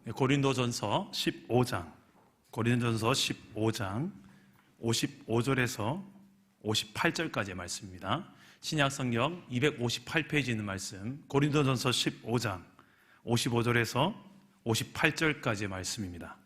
고린도전서 15장 55절에서 58절까지의 말씀입니다. 신약성경 258페이지 있는 말씀, 고린도전서 15장 55절에서 58절까지의 말씀입니다.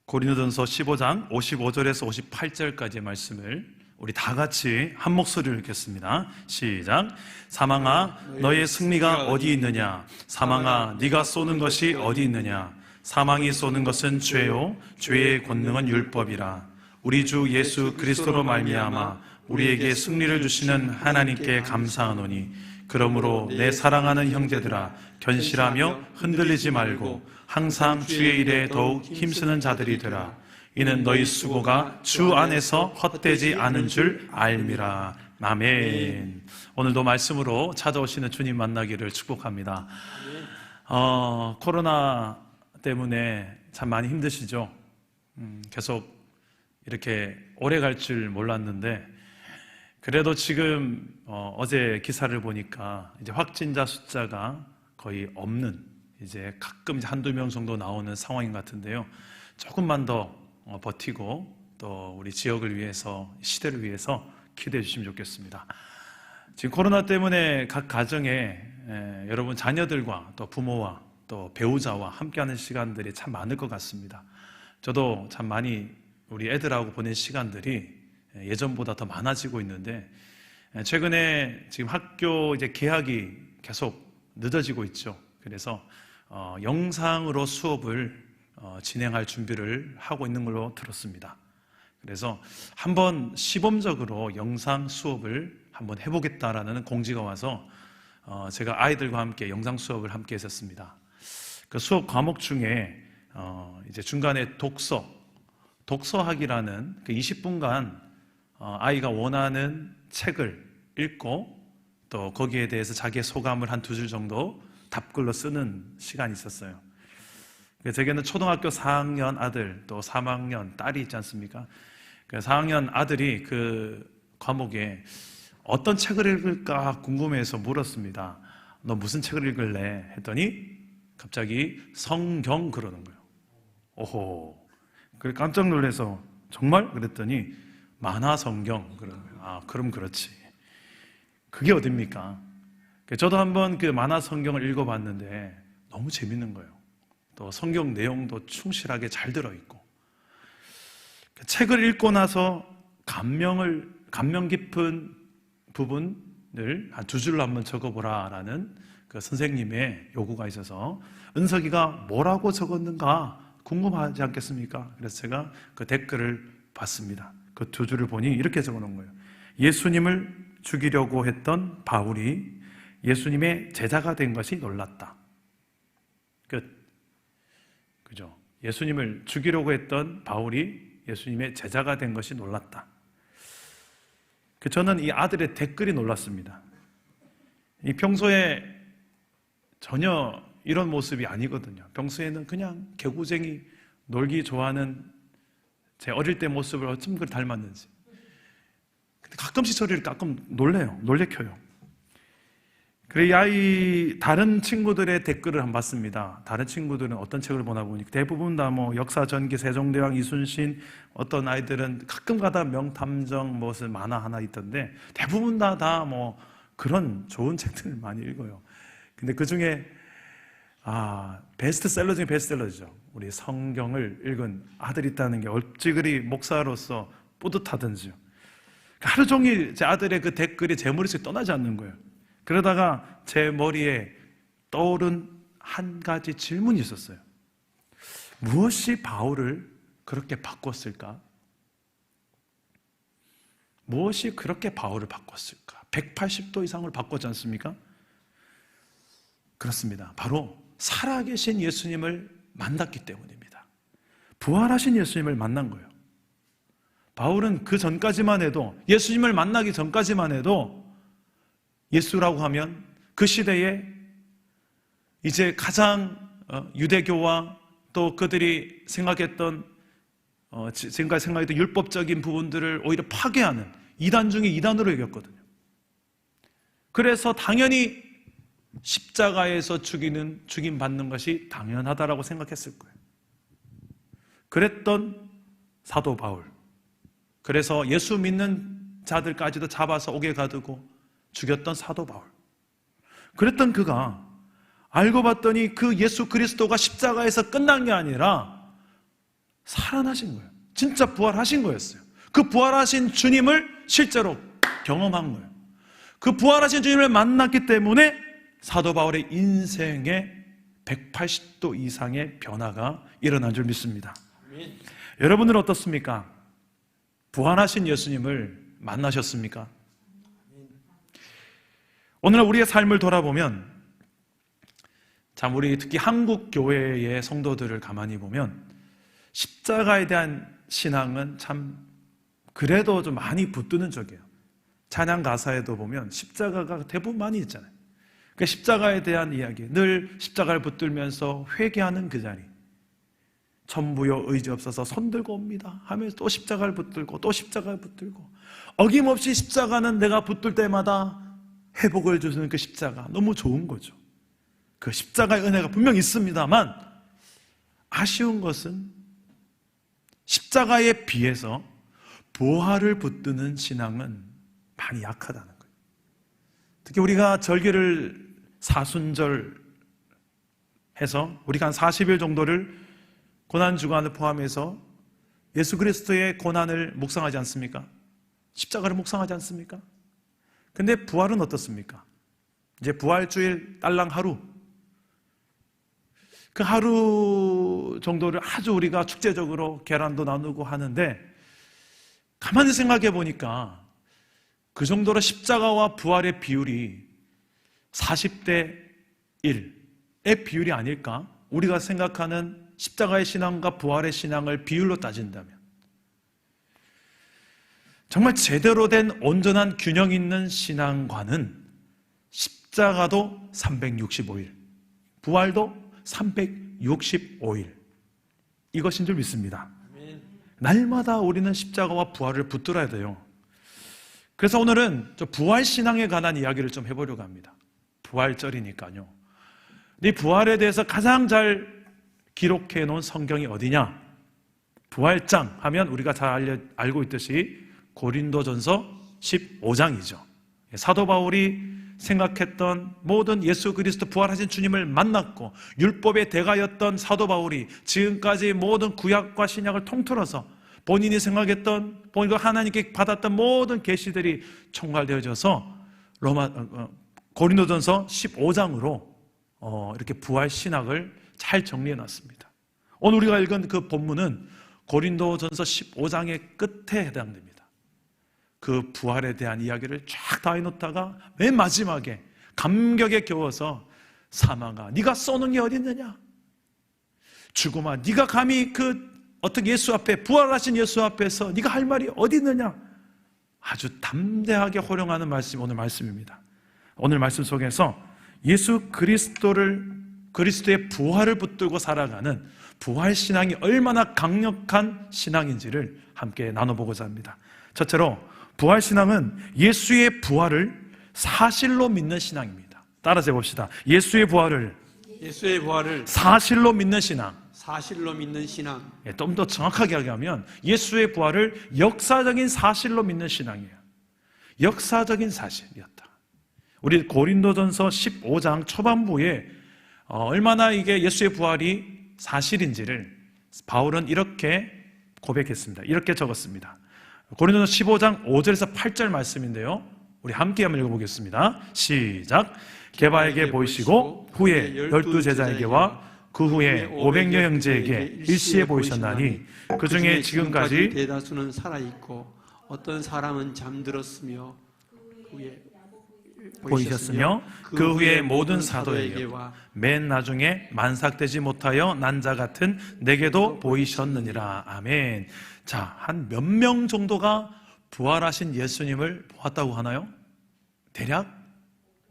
고린도전서 15장 55절에서 58절까지의 말씀을 우리 다 같이 한 목소리로 읽겠습니다. 시작. 사망아, 너의 승리가 어디 있느냐? 사망아, 네가 쏘는 것이 어디 있느냐? 사망이 쏘는 것은 죄요, 죄의 권능은 율법이라. 우리 주 예수 그리스도로 말미암아 우리에게 승리를 주시는 하나님께 감사하노니, 그러므로 내 사랑하는 형제들아, 견실하며 흔들리지 말고 항상 주의 일에 더욱 힘쓰는 자들이 되라. 이는 너희 수고가 주 안에서 헛되지 않은 줄 알미라. 아멘. 오늘도 말씀으로 찾아오시는 주님 만나기를 축복합니다. 코로나 때문에 참 많이 힘드시죠? 계속 이렇게 오래 갈 줄 몰랐는데, 그래도 지금 어제 기사를 보니까 이제 확진자 숫자가 거의 없는, 이제 가끔 이제 한두 명 정도 나오는 상황인 것 같은데요. 조금만 더 버티고 또 우리 지역을 위해서, 시대를 위해서 기도해 주시면 좋겠습니다. 지금 코로나 때문에 각 가정에 여러분 자녀들과 또 부모와 또 배우자와 함께하는 시간들이 참 많을 것 같습니다. 저도 참 많이 우리 애들하고 보낸 시간들이 예전보다 더 많아지고 있는데, 최근에 지금 학교 이제 개학이 계속 늦어지고 있죠. 그래서 영상으로 수업을 진행할 준비를 하고 있는 걸로 들었습니다. 그래서 한번 시범적으로 영상 수업을 한번 해보겠다라는 공지가 와서 제가 아이들과 함께 영상 수업을 함께 했었습니다. 그 수업 과목 중에 이제 중간에 독서학이라는 그 20분간 아이가 원하는 책을 읽고 또 거기에 대해서 자기의 소감을 한 2줄 정도 답글로 쓰는 시간이 있었어요. 제게는 초등학교 4학년 아들 또 3학년 딸이 있지 않습니까? 그 4학년 아들이 그 과목에 어떤 책을 읽을까 궁금해서 물었습니다. 너 무슨 책을 읽을래? 했더니 갑자기 성경 그러는 거예요. 오호. 그래 깜짝 놀라서 정말? 그랬더니 만화 성경 그러는 거예요. 아, 그럼 그렇지. 그게 어딥니까? 저도 한번 그 만화 성경을 읽어봤는데 너무 재밌는 거예요. 또 성경 내용도 충실하게 잘 들어있고, 그 책을 읽고 나서 감명 깊은 부분을 한 2줄로 한번 적어보라라는 그 선생님의 요구가 있어서 은석이가 뭐라고 적었는가 궁금하지 않겠습니까? 그래서 제가 그 댓글을 봤습니다. 그 2줄을 보니 이렇게 적어놓은 거예요. 예수님을 죽이려고 했던 바울이 예수님의 제자가 된 것이 놀랐다. 끝. 그죠? 예수님을 죽이려고 했던 바울이 예수님의 제자가 된 것이 놀랐다. 저는 이 아들의 댓글이 놀랐습니다. 이 평소에 전혀 이런 모습이 아니거든요. 평소에는 그냥 개구쟁이, 놀기 좋아하는 제 어릴 때 모습을 어쩜 그렇게 닮았는지. 근데 가끔씩 저를 가끔 놀래켜요. 그래, 이 아이 다른 친구들의 댓글을 한번 봤습니다. 다른 친구들은 어떤 책을 보나 보니까 대부분 다 뭐 역사전기, 세종대왕, 이순신, 어떤 아이들은 가끔 가다 명탐정 무슨 만화 하나 있던데 대부분 다 뭐 그런 좋은 책들을 많이 읽어요. 근데 그 중에 베스트셀러 중에 베스트셀러죠. 우리 성경을 읽은 아들이 있다는 게 어찌 그리 목사로서 뿌듯하든지요. 하루 종일 제 아들의 그 댓글이 제 머릿속에 떠나지 않는 거예요. 그러다가 제 머리에 떠오른 한 가지 질문이 있었어요. 무엇이 바울을 그렇게 바꿨을까? 무엇이 그렇게 바울을 바꿨을까? 180도 이상을 바꿨지 않습니까? 그렇습니다. 바로 살아계신 예수님을 만났기 때문입니다. 부활하신 예수님을 만난 거예요. 바울은 그 전까지만 해도, 예수님을 만나기 전까지만 해도 예수라고 하면 그 시대에 이제 가장 유대교와 또 그들이 생각했던 지금까지 생각했던 율법적인 부분들을 오히려 파괴하는 이단 중에 이단으로 여겼거든요. 그래서 당연히 십자가에서 죽임받는 것이 당연하다라고 생각했을 거예요. 그랬던 사도 바울. 그래서 예수 믿는 자들까지도 잡아서 옥에 가두고 죽였던 사도 바울. 그랬던 그가 알고 봤더니 그 예수 그리스도가 십자가에서 끝난 게 아니라 살아나신 거예요. 진짜 부활하신 거였어요. 그 부활하신 주님을 실제로 경험한 거예요. 그 부활하신 주님을 만났기 때문에 사도 바울의 인생에 180도 이상의 변화가 일어난 줄 믿습니다. 아멘. 여러분은 어떻습니까? 부활하신 예수님을 만나셨습니까? 오늘 우리의 삶을 돌아보면 참 우리 특히 한국 교회의 성도들을 가만히 보면 십자가에 대한 신앙은 참 그래도 좀 많이 붙드는 쪽이에요. 찬양 가사에도 보면 십자가가 대부분 많이 있잖아요. 그 십자가에 대한 이야기, 늘 십자가를 붙들면서 회개하는 그 자리. 천부여 의지 없어서 손들고 옵니다 하면서 또 십자가를 붙들고 또 십자가를 붙들고 어김없이 십자가는 내가 붙들 때마다 회복을 주는 그 십자가 너무 좋은 거죠. 그 십자가의 은혜가 분명 있습니다만 아쉬운 것은 십자가에 비해서 부활을 붙드는 신앙은 많이 약하다는 거예요. 특히 우리가 절기를 사순절 해서 우리가 한 40일 정도를 고난주간을 포함해서 예수 그리스도의 고난을 묵상하지 않습니까? 십자가를 묵상하지 않습니까? 근데 부활은 어떻습니까? 이제 부활주일 딸랑 하루, 그 하루 정도를 아주 우리가 축제적으로 계란도 나누고 하는데 가만히 생각해 보니까 그 정도로 십자가와 부활의 비율이 40대 1의 비율이 아닐까? 우리가 생각하는 십자가의 신앙과 부활의 신앙을 비율로 따진다면 정말 제대로 된 온전한 균형 있는 신앙과는 십자가도 365일, 부활도 365일 이것인 줄 믿습니다. 날마다 우리는 십자가와 부활을 붙들어야 돼요. 그래서 오늘은 부활 신앙에 관한 이야기를 좀 해보려고 합니다. 부활절이니까요. 이 부활에 대해서 가장 잘 기록해 놓은 성경이 어디냐? 부활장 하면 우리가 잘 알고 있듯이 고린도전서 15장이죠. 사도 바울이 생각했던 모든 예수 그리스도 부활하신 주님을 만났고 율법의 대가였던 사도 바울이 지금까지 모든 구약과 신약을 통틀어서 본인이 생각했던 본인과 하나님께 받았던 모든 계시들이 총괄되어져서 고린도전서 15장으로 이렇게 부활 신학을 잘 정리해 놨습니다. 오늘 우리가 읽은 그 본문은 고린도전서 15장의 끝에 해당됩니다. 그 부활에 대한 이야기를 쫙 다 해놓다가 맨 마지막에 감격에 겨워서 사망아 네가 쏘는 게 어디 있느냐, 죽음아 네가 감히 어떻게 예수 앞에 부활하신 예수 앞에서 네가 할 말이 어디 있느냐, 아주 담대하게 호령하는 말씀이 오늘 말씀입니다. 오늘 말씀 속에서 예수 그리스도의 부활을 붙들고 살아가는 부활 신앙이 얼마나 강력한 신앙인지를 함께 나눠보고자 합니다. 첫째로 부활 신앙은 예수의 부활을 사실로 믿는 신앙입니다. 따라서 해봅시다. 예수의 부활을 사실로 믿는 신앙. 좀 더 정확하게 하면 예수의 부활을 역사적인 사실로 믿는 신앙이에요. 역사적인 사실이었다. 우리 고린도전서 15장 초반부에 얼마나 이게 예수의 부활이 사실인지를 바울은 이렇게 고백했습니다. 이렇게 적었습니다. 고린도전서 15장 5절에서 8절 말씀인데요, 우리 함께 한번 읽어보겠습니다. 시작. 게바에게 보이시고 후에 12제자에게와 그 후에 500여 형제에게 일시에 보이셨나니 그 중에 지금까지 대다수는 살아있고 어떤 사람은 잠들었으며 후에 보이셨으며 그 후에 모든 사도에게와 맨 나중에 만삭되지 못하여 난 자 같은 내게도 보이셨느니라. 아멘. 자, 한 몇 명 정도가 부활하신 예수님을 보았다고 하나요? 대략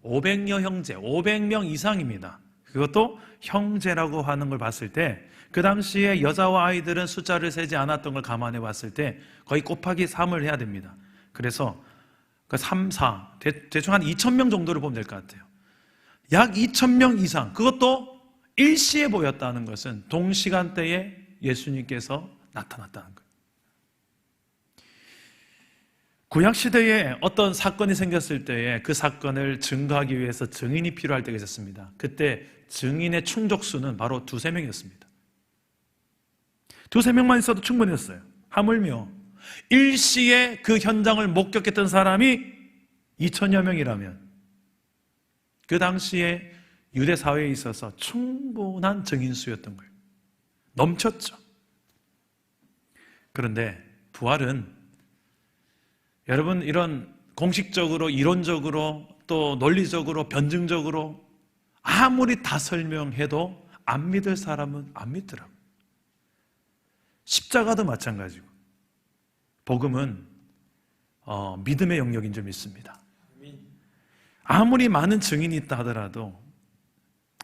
500여 형제, 500명 이상입니다. 그것도 형제라고 하는 걸 봤을 때 그 당시에 여자와 아이들은 숫자를 세지 않았던 걸 감안해 봤을 때 거의 곱하기 3을 해야 됩니다. 그래서 3, 4 대충 한 2,000명 정도를 보면 될 것 같아요. 약 2,000명 이상, 그것도 일시에 보였다는 것은 동시간대에 예수님께서 나타났다는 거예요. 구약시대에 어떤 사건이 생겼을 때에 그 사건을 증거하기 위해서 증인이 필요할 때가 있었습니다. 그때 증인의 충족수는 바로 2-3명이었습니다. 2-3명만 있어도 충분했어요. 하물며 일시에 그 현장을 목격했던 사람이 2,000여 명이라면 그 당시에 유대 사회에 있어서 충분한 증인수였던 거예요. 넘쳤죠. 그런데 부활은 여러분, 이런 공식적으로, 이론적으로, 또 논리적으로, 변증적으로 아무리 다 설명해도 안 믿을 사람은 안 믿더라고요. 십자가도 마찬가지고 복음은 믿음의 영역인 줄 믿습니다. 아무리 많은 증인이 있다 하더라도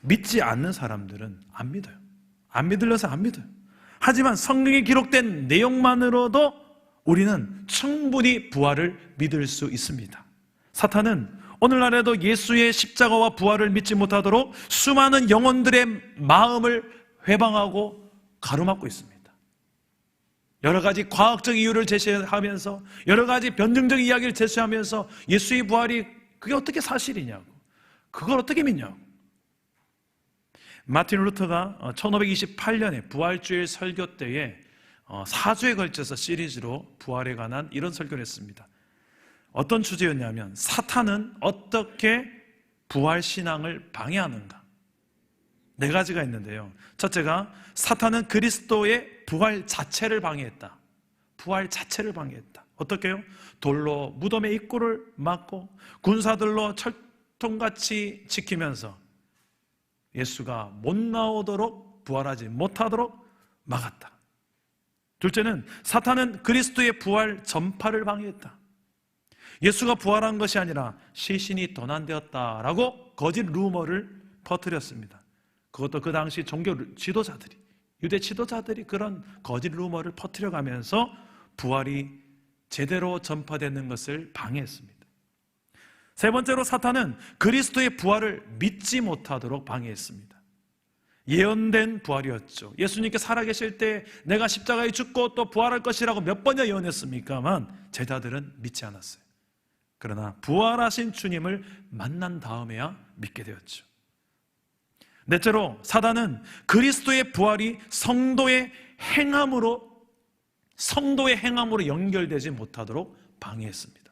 믿지 않는 사람들은 안 믿어요. 안 믿으려서 안 믿어요. 하지만 성경에 기록된 내용만으로도 우리는 충분히 부활을 믿을 수 있습니다. 사탄은 오늘날에도 예수의 십자가와 부활을 믿지 못하도록 수많은 영혼들의 마음을 회방하고 가로막고 있습니다. 여러 가지 과학적 이유를 제시하면서, 여러 가지 변증적 이야기를 제시하면서 예수의 부활이 그게 어떻게 사실이냐고, 그걸 어떻게 믿냐고. 마틴 루터가 1528년에 부활주일 설교 때에 4주에 걸쳐서 시리즈로 부활에 관한 이런 설교를 했습니다. 어떤 주제였냐면, 사탄은 어떻게 부활신앙을 방해하는가. 4가지가 있는데요. 첫째가, 사탄은 그리스도의 부활 자체를 방해했다. 부활 자체를 방해했다. 어떻게요? 돌로 무덤의 입구를 막고 군사들로 철통같이 지키면서 예수가 못 나오도록, 부활하지 못하도록 막았다. 둘째는, 사탄은 그리스도의 부활 전파를 방해했다. 예수가 부활한 것이 아니라 시신이 도난되었다라고 거짓 루머를 퍼뜨렸습니다. 그것도 그 당시 종교 지도자들이, 유대 지도자들이 그런 거짓 루머를 퍼뜨려가면서 부활이 제대로 전파되는 것을 방해했습니다. 세 번째로, 사탄은 그리스도의 부활을 믿지 못하도록 방해했습니다. 예언된 부활이었죠. 예수님께 살아계실 때 내가 십자가에 죽고 또 부활할 것이라고 몇 번이나 예언했습니까만 제자들은 믿지 않았어요. 그러나 부활하신 주님을 만난 다음에야 믿게 되었죠. 넷째로, 사단은 그리스도의 부활이 성도의 행함으로 연결되지 못하도록 방해했습니다.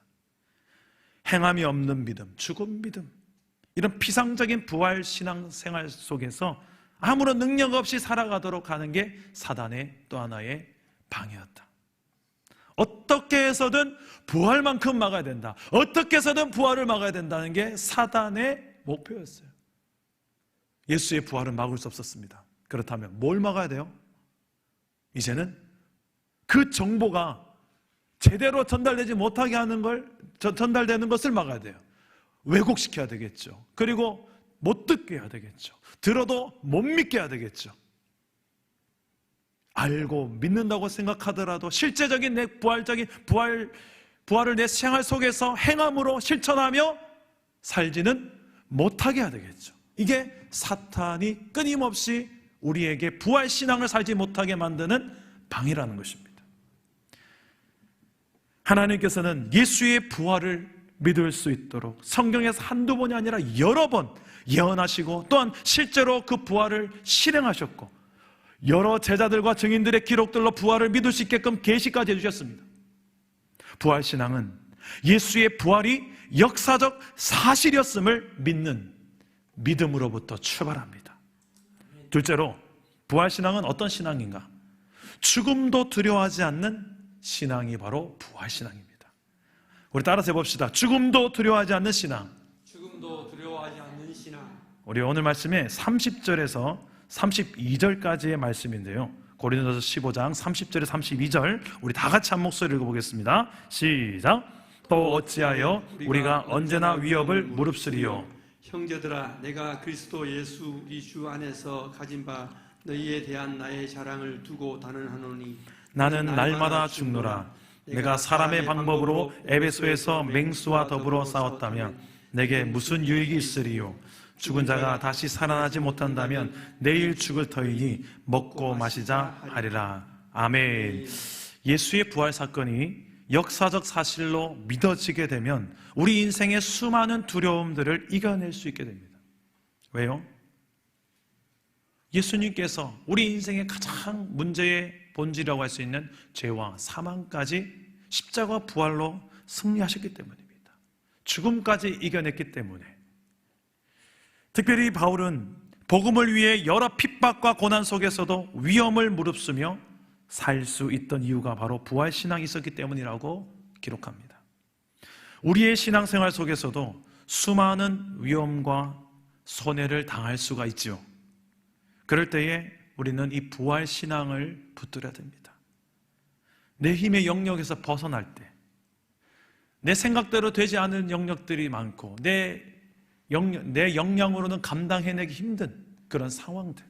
행함이 없는 믿음, 죽은 믿음, 이런 피상적인 부활 신앙생활 속에서 아무런 능력 없이 살아가도록 하는 게 사단의 또 하나의 방해였다. 어떻게 해서든 부활만큼 막아야 된다, 어떻게 해서든 부활을 막아야 된다는 게 사단의 목표였어요. 예수의 부활은 막을 수 없었습니다. 그렇다면 뭘 막아야 돼요? 이제는 그 정보가 제대로 전달되지 못하게 하는 전달되는 것을 막아야 돼요. 왜곡시켜야 되겠죠. 그리고 못 듣게 해야 되겠죠. 들어도 못 믿게 해야 되겠죠. 알고 믿는다고 생각하더라도 실제적인 내 부활을 내 생활 속에서 행함으로 실천하며 살지는 못하게 해야 되겠죠. 이게 사탄이 끊임없이 우리에게 부활신앙을 살지 못하게 만드는 방해라는 것입니다. 하나님께서는 예수의 부활을 믿을 수 있도록 성경에서 한두 번이 아니라 여러 번 예언하시고, 또한 실제로 그 부활을 실행하셨고, 여러 제자들과 증인들의 기록들로 부활을 믿을 수 있게끔 계시까지 해주셨습니다. 부활신앙은 예수의 부활이 역사적 사실이었음을 믿는 믿음으로부터 출발합니다. 둘째로, 부활신앙은 어떤 신앙인가? 죽음도 두려워하지 않는 신앙이 바로 부활신앙입니다. 우리 따라서 해봅시다. 죽음도 두려워하지 않는 신앙. 죽음도 두려워하지 않는 신앙. 우리 오늘 말씀에 30절에서 32절까지의 말씀인데요, 고린도서 15장 30절에 32절 우리 다 같이 한 목소리 읽어보겠습니다. 시작. 또 어찌하여 우리가 언제나 위협을 무릅쓰리요. 형제들아, 내가 그리스도 예수 우리 주 안에서 가진 바 너희에 대한 나의 자랑을 두고 단언하노니, 나는 날마다 죽노라. 내가 사람의 방법으로 에베소에서 맹수와 더불어 싸웠다면 내게 무슨 유익이 있으리요. 죽은 자가 다시 살아나지 못한다면 내일 죽을 터이니 먹고 마시자 하리라. 아멘. 예수의 부활 사건이 역사적 사실로 믿어지게 되면 우리 인생의 수많은 두려움들을 이겨낼 수 있게 됩니다. 왜요? 예수님께서 우리 인생의 가장 문제의 본질이라고 할 수 있는 죄와 사망까지 십자가 부활로 승리하셨기 때문입니다. 죽음까지 이겨냈기 때문에. 특별히 바울은 복음을 위해 여러 핍박과 고난 속에서도 위험을 무릅쓰며 살 수 있던 이유가 바로 부활신앙이 있었기 때문이라고 기록합니다. 우리의 신앙생활 속에서도 수많은 위험과 손해를 당할 수가 있지요. 그럴 때에 우리는 이 부활신앙을 붙들어야 됩니다. 내 힘의 영역에서 벗어날 때, 내 생각대로 되지 않은 영역들이 많고 내 역량으로는 감당해내기 힘든 그런 상황들,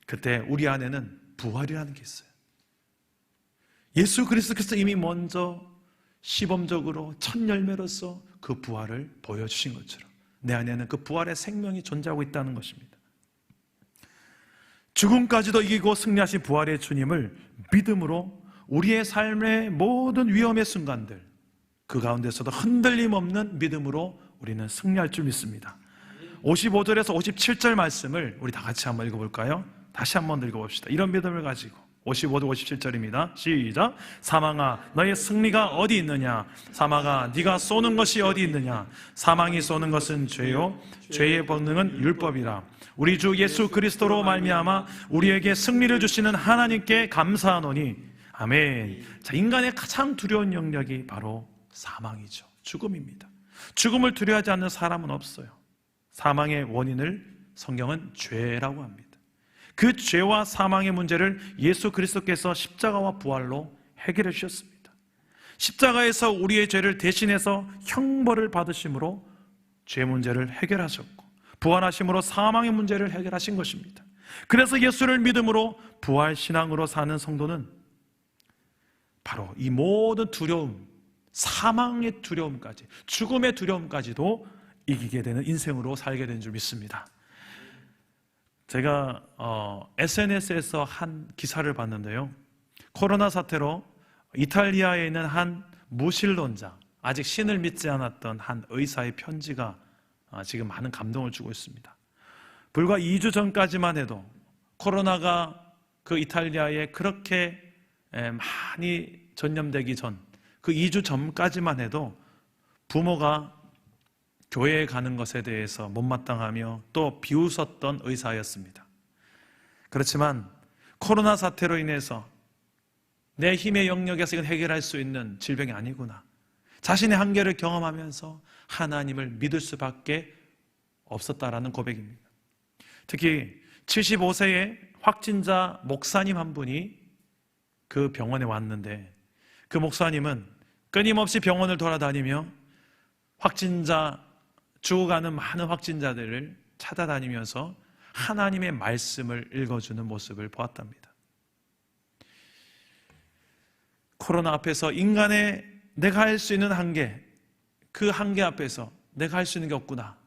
그때 우리 안에는 부활이라는 게 있어요. 예수 그리스도께서 이미 먼저 시범적으로 첫 열매로서 그 부활을 보여주신 것처럼 내 안에는 그 부활의 생명이 존재하고 있다는 것입니다. 죽음까지도 이기고 승리하신 부활의 주님을 믿음으로 우리의 삶의 모든 위험의 순간들, 그 가운데서도 흔들림 없는 믿음으로 우리는 승리할 줄 믿습니다. 55절에서 57절 말씀을 우리 다 같이 한번 읽어볼까요? 다시 한번 읽어봅시다. 이런 믿음을 가지고 55절 57절입니다. 시작. 사망아 너의 승리가 어디 있느냐? 사망아 네가 쏘는 것이 어디 있느냐? 사망이 쏘는 것은 죄요 죄의 본능은 율법이라. 우리 주 예수 그리스도로 말미암아 우리에게 승리를 주시는 하나님께 감사하노니 아멘. 자, 인간의 가장 두려운 영역이 바로 사망이죠. 죽음입니다. 죽음을 두려워하지 않는 사람은 없어요. 사망의 원인을 성경은 죄라고 합니다. 그 죄와 사망의 문제를 예수 그리스도께서 십자가와 부활로 해결해 주셨습니다. 십자가에서 우리의 죄를 대신해서 형벌을 받으심으로 죄 문제를 해결하셨고, 부활하심으로 사망의 문제를 해결하신 것입니다. 그래서 예수를 믿음으로 부활신앙으로 사는 성도는 바로 이 모든 두려움, 사망의 두려움까지, 죽음의 두려움까지도 이기게 되는 인생으로 살게 된 줄 믿습니다. 제가 SNS에서 한 기사를 봤는데요, 코로나 사태로 이탈리아에 있는 한 무신론자, 아직 신을 믿지 않았던 한 의사의 편지가 지금 많은 감동을 주고 있습니다. 불과 2주 전까지만 해도 코로나가 그 이탈리아에 그렇게 많이 전염되기 전, 그 2주 전까지만 해도 부모가 교회에 가는 것에 대해서 못마땅하며 또 비웃었던 의사였습니다. 그렇지만 코로나 사태로 인해서 내 힘의 영역에서 이건 해결할 수 있는 질병이 아니구나, 자신의 한계를 경험하면서 하나님을 믿을 수밖에 없었다라는 고백입니다. 특히 75세의 확진자 목사님 한 분이 그 병원에 왔는데, 그 목사님은 끊임없이 병원을 돌아다니며 죽어가는 많은 확진자들을 찾아다니면서 하나님의 말씀을 읽어주는 모습을 보았답니다. 코로나 앞에서 인간의 내가 할 수 있는 한계, 그 한계 앞에서 내가 할 수 있는 게 없구나,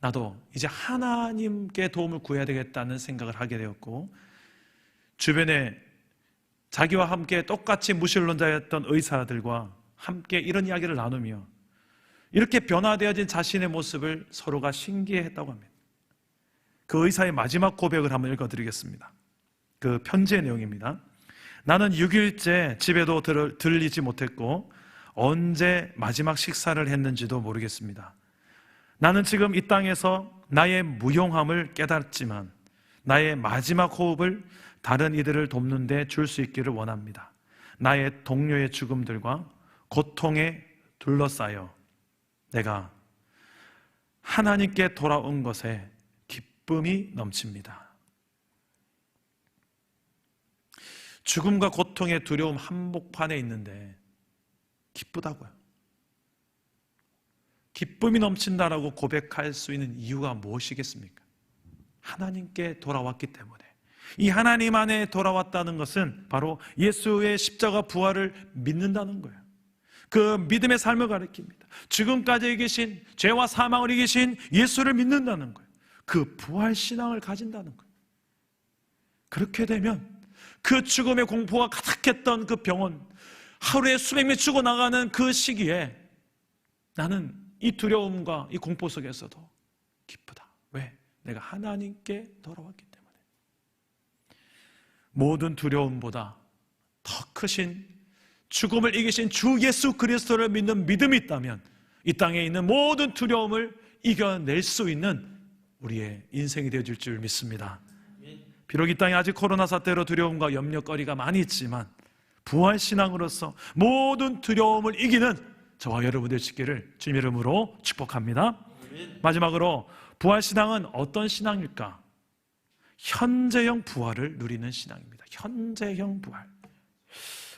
나도 이제 하나님께 도움을 구해야 되겠다는 생각을 하게 되었고, 주변에 자기와 함께 똑같이 무신론자였던 의사들과 함께 이런 이야기를 나누며 이렇게 변화되어진 자신의 모습을 서로가 신기해했다고 합니다. 그 의사의 마지막 고백을 한번 읽어드리겠습니다. 그 편지의 내용입니다. 나는 6일째 집에도 들리지 못했고 언제 마지막 식사를 했는지도 모르겠습니다. 나는 지금 이 땅에서 나의 무용함을 깨닫지만 나의 마지막 호흡을 다른 이들을 돕는 데 줄 수 있기를 원합니다. 나의 동료의 죽음들과 고통에 둘러싸여 내가 하나님께 돌아온 것에 기쁨이 넘칩니다. 죽음과 고통의 두려움 한복판에 있는데 기쁘다고요. 기쁨이 넘친다라고 고백할 수 있는 이유가 무엇이겠습니까? 하나님께 돌아왔기 때문에. 이 하나님 안에 돌아왔다는 것은 바로 예수의 십자가 부활을 믿는다는 거예요. 그 믿음의 삶을 가리킵니다. 지금까지 이기신, 죄와 사망을 이기신 예수를 믿는다는 거예요. 그 부활신앙을 가진다는 거예요. 그렇게 되면 그 죽음의 공포가 가득했던 그 병원, 하루에 수백 명 죽어나가는 그 시기에 나는 이 두려움과 이 공포 속에서도 기쁘다. 왜? 내가 하나님께 돌아왔기 때문에. 모든 두려움보다 더 크신 죽음을 이기신 주 예수 그리스도를 믿는 믿음이 있다면 이 땅에 있는 모든 두려움을 이겨낼 수 있는 우리의 인생이 되어질 줄 믿습니다. 비록 이 땅에 아직 코로나 사태로 두려움과 염려거리가 많이 있지만 부활신앙으로서 모든 두려움을 이기는 저와 여러분들 있기를 주님 이름으로 축복합니다. 마지막으로 부활신앙은 어떤 신앙일까? 현재형 부활을 누리는 신앙입니다. 현재형 부활.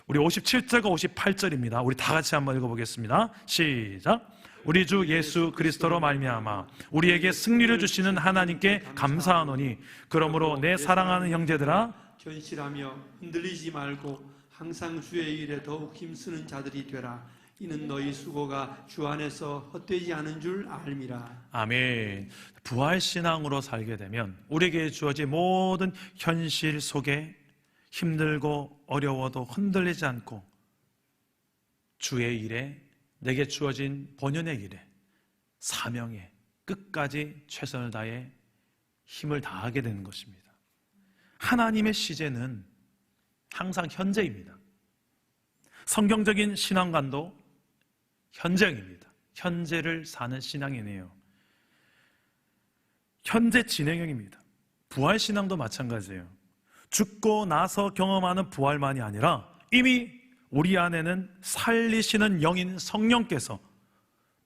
우리 57절과 58절입니다. 우리 다 같이 한번 읽어보겠습니다. 시작. 우리 주 예수 그리스도로 말미암아 우리에게 승리를 주시는 하나님께 감사하노니 그러므로 내 사랑하는 형제들아 견실하며 흔들리지 말고 항상 주의 일에 더욱 힘쓰는 자들이 되라. 이는 너희 수고가 주 안에서 헛되지 않은 줄 알미라. 아멘. 부활신앙으로 살게 되면 우리에게 주어진 모든 현실 속에 힘들고 어려워도 흔들리지 않고 주의 일에, 내게 주어진 본연의 일에, 사명에 끝까지 최선을 다해 힘을 다하게 되는 것입니다. 하나님의 시제는 항상 현재입니다. 성경적인 신앙관도 현재형입니다. 현재를 사는 신앙이네요. 현재 진행형입니다. 부활신앙도 마찬가지예요. 죽고 나서 경험하는 부활만이 아니라 이미 우리 안에는 살리시는 영인 성령께서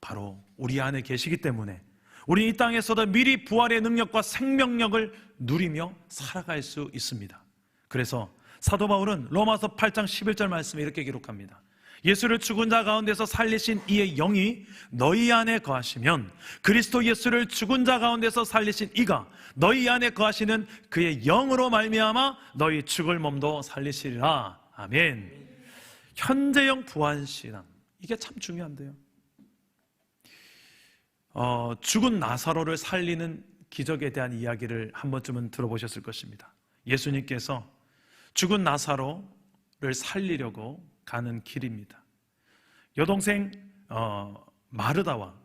바로 우리 안에 계시기 때문에 우리 이 땅에서도 미리 부활의 능력과 생명력을 누리며 살아갈 수 있습니다. 그래서 사도 바울은 로마서 8장 11절 말씀에 이렇게 기록합니다. 예수를 죽은 자 가운데서 살리신 이의 영이 너희 안에 거하시면 그리스도 예수를 죽은 자 가운데서 살리신 이가 너희 안에 거하시는 그의 영으로 말미암아 너희 죽을 몸도 살리시리라. 아멘. 현재형 부활신앙, 이게 참 중요한데요. 죽은 나사로를 살리는 기적에 대한 이야기를 한 번쯤은 들어보셨을 것입니다. 예수님께서 죽은 나사로를 살리려고 가는 길입니다. 여동생 마르다와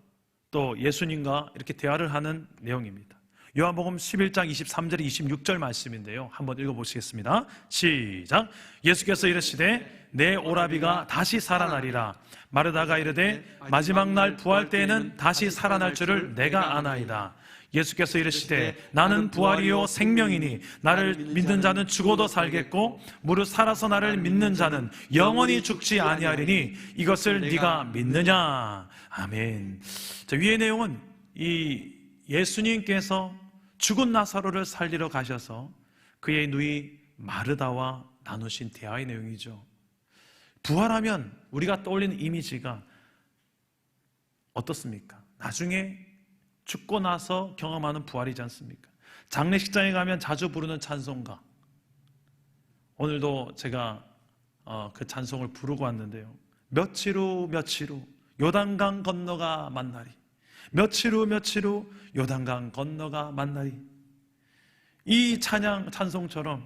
또 예수님과 이렇게 대화를 하는 내용입니다. 요한복음 11장 23절 26절 말씀인데요, 한번 읽어보시겠습니다. 시작. 예수께서 이르시되 내 오라비가 다시 살아나리라. 마르다가 이르되 마지막 날 부활 때에는 다시 살아날 줄을 내가 아나이다. 예수께서 이르시되 나는 부활이요 생명이니 나를 믿는 자는 죽어도 살겠고 무릇 살아서 나를 믿는 자는 영원히 죽지 아니하리니 이것을 네가 믿느냐. 아멘. 자, 위의 내용은 이 예수님께서 죽은 나사로를 살리러 가셔서 그의 누이 마르다와 나누신 대화의 내용이죠. 부활하면 우리가 떠올리는 이미지가 어떻습니까? 나중에 죽고 나서 경험하는 부활이지 않습니까? 장례식장에 가면 자주 부르는 찬송가, 오늘도 제가 그 찬송을 부르고 왔는데요. 며칠 후 요단강 건너가 만나리. 며칠 후 요단강 건너가 만나리. 이 찬송처럼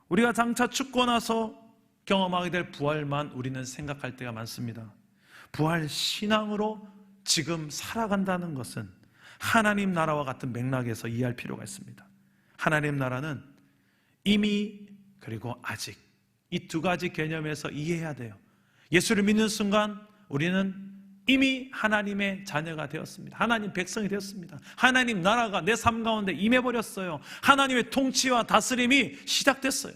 우리가 장차 죽고 나서 경험하게 될 부활만 우리는 생각할 때가 많습니다. 부활 신앙으로 지금 살아간다는 것은 하나님 나라와 같은 맥락에서 이해할 필요가 있습니다. 하나님 나라는 이미 그리고 아직, 이 두 가지 개념에서 이해해야 돼요. 예수를 믿는 순간 우리는 이미 하나님의 자녀가 되었습니다. 하나님 백성이 되었습니다. 하나님 나라가 내 삶 가운데 임해버렸어요. 하나님의 통치와 다스림이 시작됐어요.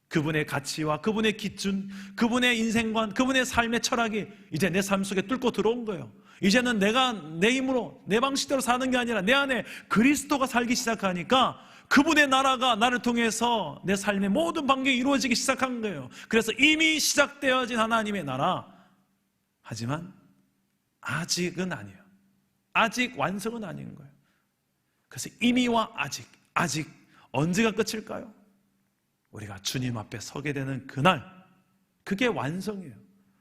그분의 가치와 그분의 기준, 그분의 인생관, 그분의 삶의 철학이 이제 내 삶 속에 뚫고 들어온 거예요. 이제는 내가 내 힘으로 내 방식대로 사는 게 아니라 내 안에 그리스도가 살기 시작하니까 그분의 나라가 나를 통해서 내 삶의 모든 방식이 이루어지기 시작한 거예요. 그래서 이미 시작되어진 하나님의 나라, 하지만 아직은 아니에요. 아직 완성은 아닌 거예요. 그래서 이미와 아직 언제가 끝일까요? 우리가 주님 앞에 서게 되는 그날, 그게 완성이에요.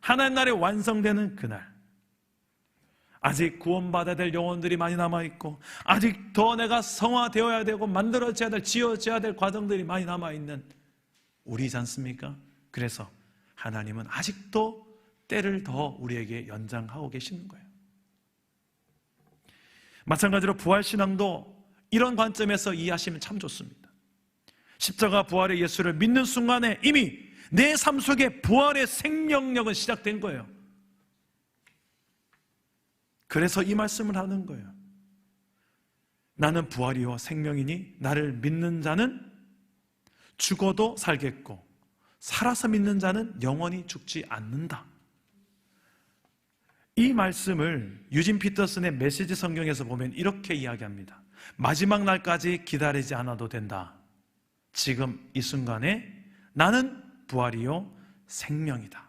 하나님 나라에 완성되는 그날, 아직 구원받아야 될 영혼들이 많이 남아있고 아직 더 내가 성화되어야 되고 만들어져야 될, 지어져야 될 과정들이 많이 남아있는 우리지 않습니까? 그래서 하나님은 아직도 때를 더 우리에게 연장하고 계시는 거예요. 마찬가지로 부활신앙도 이런 관점에서 이해하시면 참 좋습니다. 십자가 부활의 예수를 믿는 순간에 이미 내 삶 속에 부활의 생명력은 시작된 거예요. 그래서 이 말씀을 하는 거예요. 나는 부활이요 생명이니 나를 믿는 자는 죽어도 살겠고 살아서 믿는 자는 영원히 죽지 않는다. 이 말씀을 유진 피터슨의 메시지 성경에서 보면 이렇게 이야기합니다. 마지막 날까지 기다리지 않아도 된다. 지금 이 순간에 나는 부활이요 생명이다.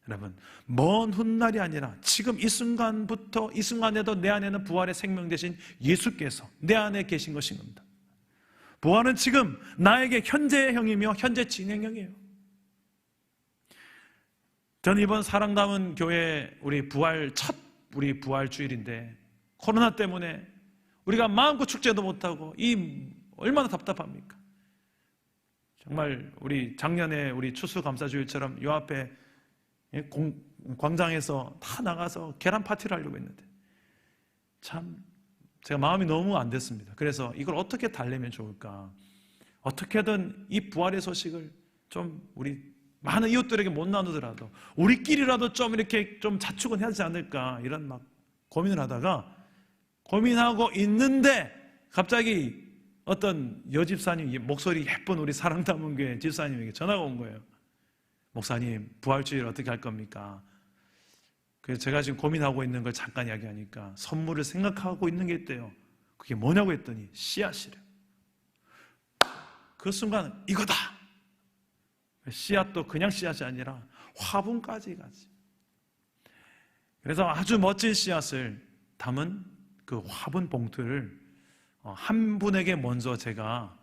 여러분, 먼 훗날이 아니라 지금 이 순간부터, 이 순간에도 내 안에는 부활의 생명 되신 예수께서 내 안에 계신 것인 겁니다. 부활은 지금 나에게 현재형이며 현재 진행형이에요. 저는 이번 사랑담은 교회 우리 부활 주일인데 코로나 때문에 우리가 마음껏 축제도 못하고 얼마나 답답합니까? 정말 우리 작년에 우리 추수감사주일처럼 요 앞에 광장에서 다 나가서 계란 파티를 하려고 했는데 참 제가 마음이 너무 안 됐습니다. 그래서 이걸 어떻게 달래면 좋을까? 어떻게든 이 부활의 소식을 좀 우리 많은 이웃들에게 못 나누더라도 우리끼리라도 좀 이렇게 좀 자축은 해야 하지 않을까, 이런 막 고민을 하다가 고민하고 있는데 갑자기 어떤 여집사님, 목소리 예쁜 우리 사랑담은교회 집사님에게 전화가 온 거예요. 목사님, 부활주일 어떻게 할 겁니까? 그래서 제가 지금 고민하고 있는 걸 잠깐 이야기하니까 선물을 생각하고 있는 게 있대요. 그게 뭐냐고 했더니 씨앗이래요. 그 순간 이거다! 씨앗도 그냥 씨앗이 아니라 화분까지 가지. 그래서 아주 멋진 씨앗을 담은 그 화분 봉투를 한 분에게 먼저 제가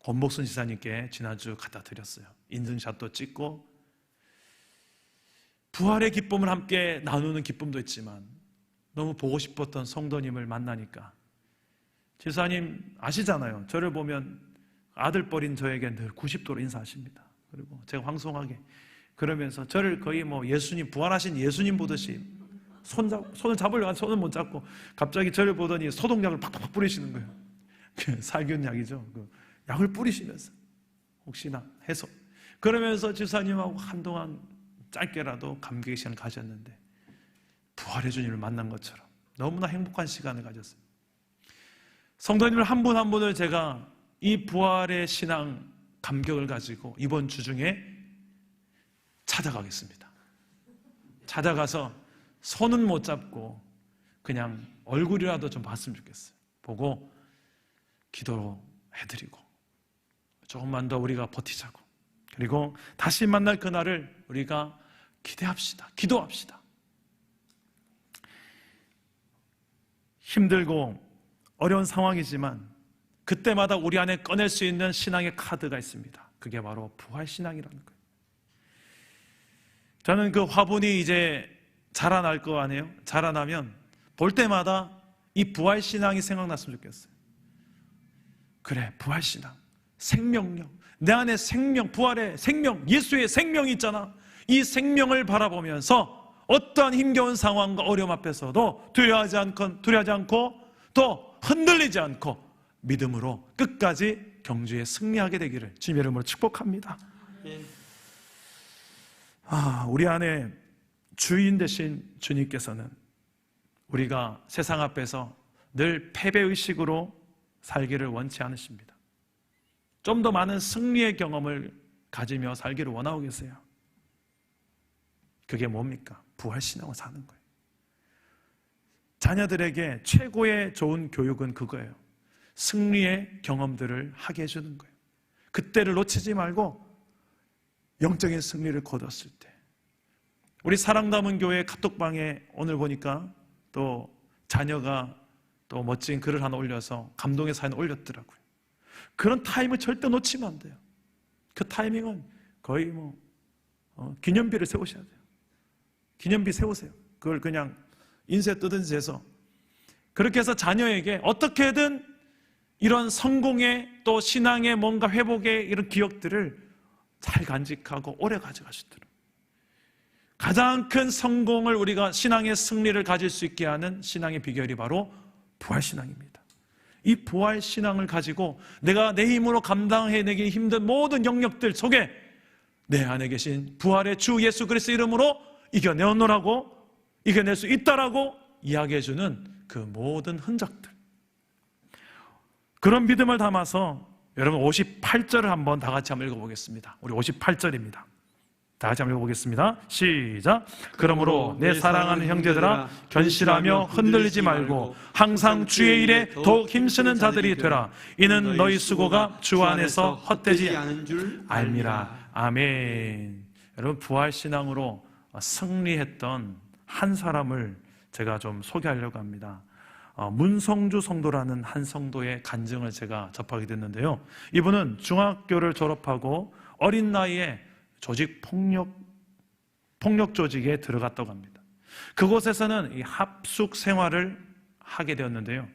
권복순 지사님께 지난주 갖다 드렸어요. 인증샷도 찍고 부활의 기쁨을 함께 나누는 기쁨도 있지만 너무 보고 싶었던 성도님을 만나니까, 지사님 아시잖아요. 저를 보면 아들뻘인 저에게 늘 90도로 인사하십니다. 그리고 제가 황송하게 그러면서 저를 거의 뭐 예수님, 부활하신 예수님 보듯이 손을 잡으려고 하는데 손을 못 잡고 갑자기 저를 보더니 소독약을 팍팍 뿌리시는 거예요. 살균약이죠. 그 약을 뿌리시면서 혹시나 해서, 그러면서 지사님하고 한동안 짧게라도 감격의 시간을 가졌는데 부활의 주님을 만난 것처럼 너무나 행복한 시간을 가졌어요. 성도님을 한 분 한 분을 제가 이 부활의 신앙 감격을 가지고 이번 주 중에 찾아가겠습니다. 찾아가서 손은 못 잡고 그냥 얼굴이라도 좀 봤으면 좋겠어요. 보고 기도해드리고 조금만 더 우리가 버티자고, 그리고 다시 만날 그날을 우리가 기대합시다. 기도합시다. 힘들고 어려운 상황이지만 그때마다 우리 안에 꺼낼 수 있는 신앙의 카드가 있습니다. 그게 바로 부활신앙이라는 거예요. 저는 그 화분이 이제 자라날 거 아니에요? 자라나면 볼 때마다 이 부활신앙이 생각났으면 좋겠어요. 그래, 부활신앙, 생명력, 내 안에 생명, 부활의 생명, 예수의 생명이 있잖아. 이 생명을 바라보면서 어떠한 힘겨운 상황과 어려움 앞에서도 두려워하지 않고 또 흔들리지 않고 믿음으로 끝까지 경주에 승리하게 되기를 주님의 이름으로 축복합니다. 우리 안에 주인 되신 주님께서는 우리가 세상 앞에서 늘 패배의식으로 살기를 원치 않으십니다. 좀 더 많은 승리의 경험을 가지며 살기를 원하고 계세요. 그게 뭡니까? 부활신앙을 사는 거예요. 자녀들에게 최고의 좋은 교육은 그거예요. 승리의 경험들을 하게 해주는 거예요. 그때를 놓치지 말고 영적인 승리를 거뒀을 때, 우리 사랑담은 교회 카톡방에 오늘 보니까 또 자녀가 또 멋진 글을 하나 올려서 감동의 사연을 올렸더라고요. 그런 타임을 절대 놓치면 안 돼요. 그 타이밍은 거의 기념비를 세우셔야 돼요. 기념비 세우세요. 그걸 그냥 인쇄 뜨든지 해서. 그렇게 해서 자녀에게 어떻게든 이런 성공의 또 신앙의 뭔가 회복의 이런 기억들을 잘 간직하고 오래 가져갈 수 있도록. 가장 큰 성공을 우리가 신앙의 승리를 가질 수 있게 하는 신앙의 비결이 바로 부활신앙입니다. 이 부활신앙을 가지고 내가 내 힘으로 감당해내기 힘든 모든 영역들 속에 내 안에 계신 부활의 주 예수 그리스도 이름으로 이겨내노라고, 이겨낼 수 있다라고 이야기해주는 그 모든 흔적들, 그런 믿음을 담아서 여러분 58절을 한번 다 같이 한번 읽어보겠습니다. 우리 58절입니다. 다 같이 한번 읽어보겠습니다. 시작. 그러므로 내 사랑하는 형제들아, 견실하며 흔들리지 말고 항상 주의 일에 더욱 힘쓰는 자들이 되라. 이는 너희 수고가 주 안에서 헛되지 않은 줄 알미라. 아멘. 여러분, 부활신앙으로 승리했던 한 사람을 제가 좀 소개하려고 합니다. 문성주 성도라는 한 성도의 간증을 제가 접하게 됐는데요. 이분은 중학교를 졸업하고 어린 나이에 폭력 조직에 들어갔다고 합니다. 그곳에서는 이 합숙 생활을 하게 되었는데요.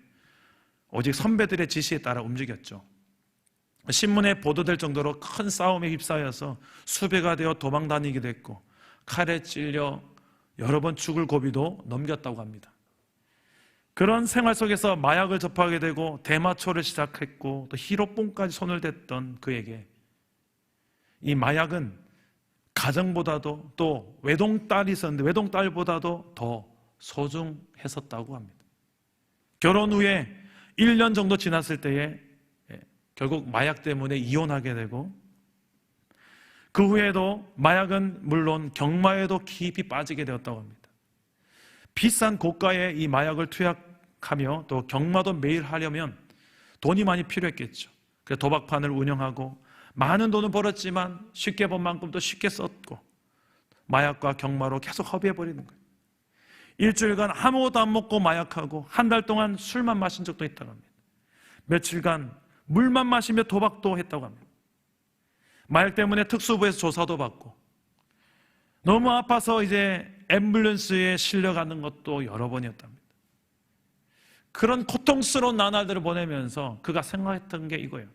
오직 선배들의 지시에 따라 움직였죠. 신문에 보도될 정도로 큰 싸움에 휩싸여서 수배가 되어 도망 다니기도 했고, 칼에 찔려 여러 번 죽을 고비도 넘겼다고 합니다. 그런 생활 속에서 마약을 접하게 되고 대마초를 시작했고 또 히로뽕까지 손을 댔던 그에게 이 마약은 가정보다도 또 외동딸이 있었는데 외동딸보다도 더 소중했었다고 합니다. 결혼 후에 1년 정도 지났을 때에 결국 마약 때문에 이혼하게 되고, 그 후에도 마약은 물론 경마에도 깊이 빠지게 되었다고 합니다. 비싼 고가의 이 마약을 투약하며 또 경마도 매일 하려면 돈이 많이 필요했겠죠. 그래서 도박판을 운영하고 많은 돈을 벌었지만 쉽게 번 만큼 또 쉽게 썼고, 마약과 경마로 계속 허비해버리는 거예요. 일주일간 아무것도 안 먹고 마약하고 한 달 동안 술만 마신 적도 있다고 합니다. 며칠간 물만 마시며 도박도 했다고 합니다. 마약 때문에 특수부에서 조사도 받고 너무 아파서 이제 앰뷸런스에 실려가는 것도 여러 번이었답니다. 그런 고통스러운 나날들을 보내면서 그가 생각했던 게 이거예요.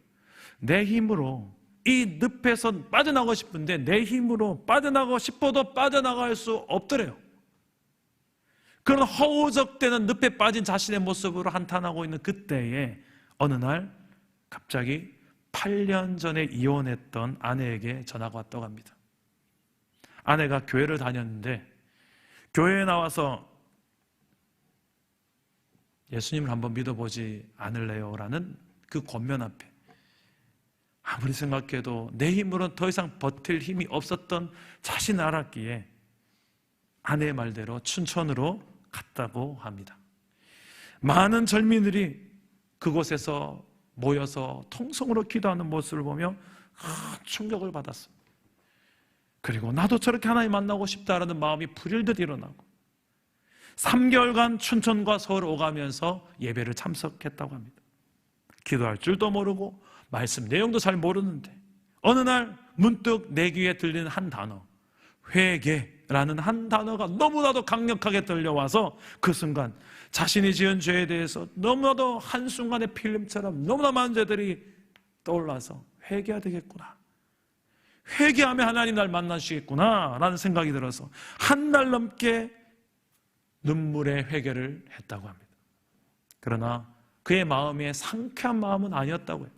내 힘으로 이 늪에서 빠져나가고 싶은데 내 힘으로 빠져나가고 싶어도 빠져나갈 수 없더래요. 그런 허우적대는 늪에 빠진 자신의 모습으로 한탄하고 있는 그때에 어느 날 갑자기 8년 전에 이혼했던 아내에게 전화가 왔다고 합니다. 아내가 교회를 다녔는데 교회에 나와서 예수님을 한번 믿어보지 않을래요? 라는 그 권면 앞에 아무리 생각해도 내 힘으로는 더 이상 버틸 힘이 없었던 자신을 알았기에 아내의 말대로 춘천으로 갔다고 합니다. 많은 젊은이들이 그곳에서 모여서 통성으로 기도하는 모습을 보며 충격을 받았습니다. 그리고 나도 저렇게 하나님 만나고 싶다라는 마음이 불일듯 일어나고 3개월간 춘천과 서울 오가면서 예배를 참석했다고 합니다. 기도할 줄도 모르고 말씀 내용도 잘 모르는데 어느 날 문득 내 귀에 들리는 한 단어, 회개라는 한 단어가 너무나도 강력하게 들려와서 그 순간 자신이 지은 죄에 대해서 너무나도 한순간의 필름처럼 너무나 많은 죄들이 떠올라서 회개해야 되겠구나, 회개하면 하나님 날 만나시겠구나 라는 생각이 들어서 한 달 넘게 눈물의 회개를 했다고 합니다. 그러나 그의 마음에 상쾌한 마음은 아니었다고요.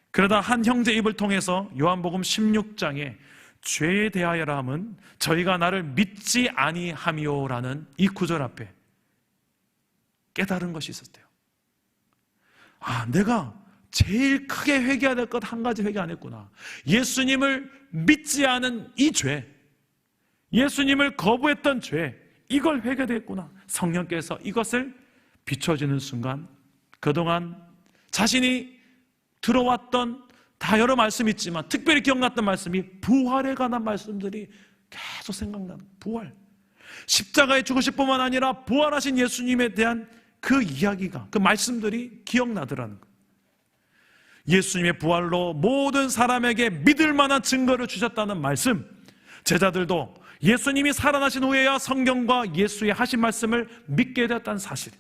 그러다 한 형제 입을 통해서 요한복음 16장에 죄에 대하여라 함은 저희가 나를 믿지 아니하미오라는 이 구절 앞에 깨달은 것이 있었대요. 내가 제일 크게 회개해야 될 것 한 가지 회개 안 했구나. 예수님을 믿지 않은 이 죄, 예수님을 거부했던 죄, 이걸 회개됐구나. 성령께서 이것을 비춰주는 순간 그동안 자신이 들어왔던 다 여러 말씀이 있지만 특별히 기억났던 말씀이 부활에 관한 말씀들이 계속 생각나는, 부활, 십자가에 죽으실 뿐만 아니라 부활하신 예수님에 대한 그 이야기가, 그 말씀들이 기억나더라는 거예요. 예수님의 부활로 모든 사람에게 믿을 만한 증거를 주셨다는 말씀, 제자들도 예수님이 살아나신 후에야 성경과 예수의 하신 말씀을 믿게 되었다는 사실,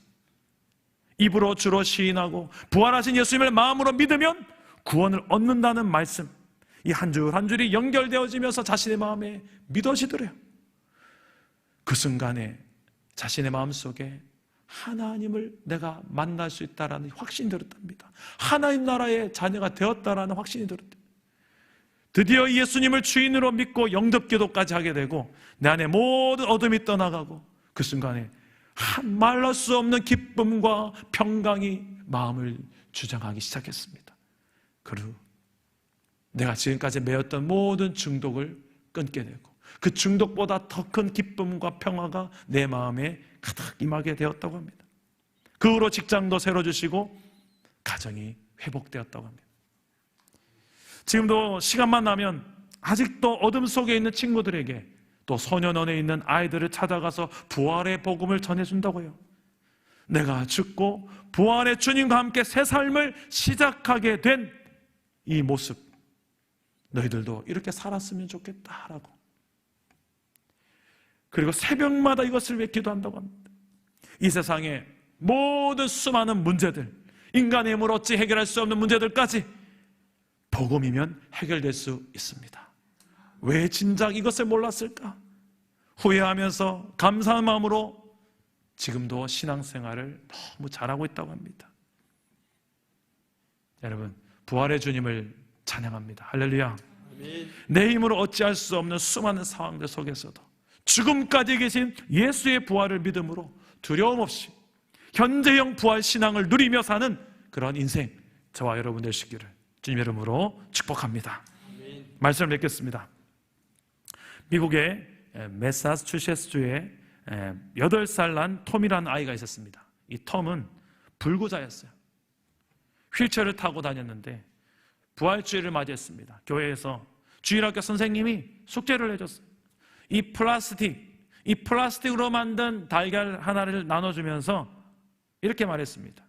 입으로 주로 시인하고 부활하신 예수님을 마음으로 믿으면 구원을 얻는다는 말씀, 이 한 줄 한 줄이 연결되어지면서 자신의 마음에 믿어지더래요. 그 순간에 자신의 마음속에 하나님을 내가 만날 수 있다라는 확신이 들었답니다. 하나님 나라의 자녀가 되었다라는 확신이 들었대요. 드디어 예수님을 주인으로 믿고 영접기도까지 하게 되고 내 안에 모든 어둠이 떠나가고 그 순간에 말할 수 없는 기쁨과 평강이 마음을 주장하기 시작했습니다. 그리고 내가 지금까지 매였던 모든 중독을 끊게 되고 그 중독보다 더 큰 기쁨과 평화가 내 마음에 가득 임하게 되었다고 합니다. 그 후로 직장도 새로 주시고 가정이 회복되었다고 합니다. 지금도 시간만 나면 아직도 어둠 속에 있는 친구들에게 또 소년원에 있는 아이들을 찾아가서 부활의 복음을 전해준다고 해요. 내가 죽고 부활의 주님과 함께 새 삶을 시작하게 된 이 모습, 너희들도 이렇게 살았으면 좋겠다라고. 그리고 새벽마다 이것을 위해 기도한다고 합니다. 이 세상에 모든 수많은 문제들, 인간의 힘으로 어찌 해결할 수 없는 문제들까지 복음이면 해결될 수 있습니다. 왜 진작 이것을 몰랐을까? 후회하면서 감사한 마음으로 지금도 신앙생활을 너무 잘하고 있다고 합니다. 여러분, 부활의 주님을 찬양합니다. 할렐루야. 아멘. 내 힘으로 어찌할 수 없는 수많은 상황들 속에서도 죽음까지 계신 예수의 부활을 믿음으로 두려움 없이 현재형 부활 신앙을 누리며 사는 그런 인생, 저와 여러분 되시기를 주님 이름으로 축복합니다. 아멘. 말씀을 읽겠습니다. 미국의 매사추세츠주에 8살 난 톰이라는 아이가 있었습니다. 이 톰은 불구자였어요. 휠체어를 타고 다녔는데 부활주일을 맞이했습니다. 교회에서 주일학교 선생님이 숙제를 해줬어요. 이 플라스틱으로 만든 달걀 하나를 나눠주면서 이렇게 말했습니다.